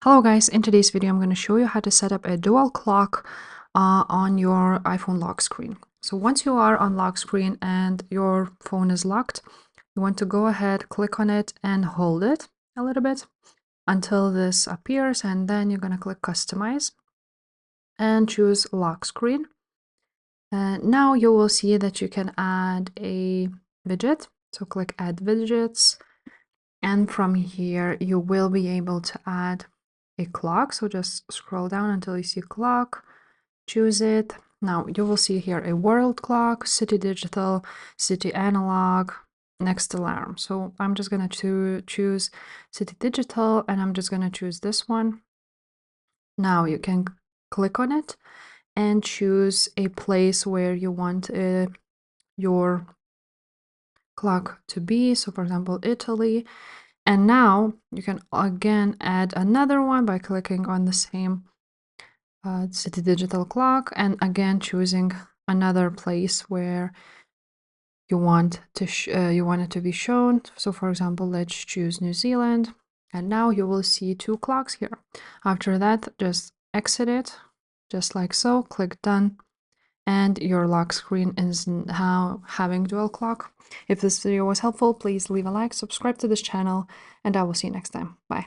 Hello guys, in today's video I'm going to show you how to set up a dual clock on your iPhone lock screen. So once you are on lock screen and your phone is locked, you want to go ahead, click on it and hold it a little bit until this appears, and then you're going to click customize and choose lock screen. And now you will see that you can add a widget. So click add widgets, and from here you will be able to add a clock. So just scroll down until you see clock, choose it. Now you will see here a world clock, city digital, city analog, next alarm. So I'm just going to choose city digital, and I'm just going to choose this one. Now you can click on it and choose a place where you want your clock to be. So for example, Italy. And now you can again add another one by clicking on the same city digital clock, and again choosing another place where you want it to be shown. So for example, let's choose New Zealand, and now you will see two clocks here. After that, just exit it, just like so, click done, and your lock screen is now having dual clock. If this video was helpful, please leave a like, subscribe to this channel, and I will see you next time. Bye.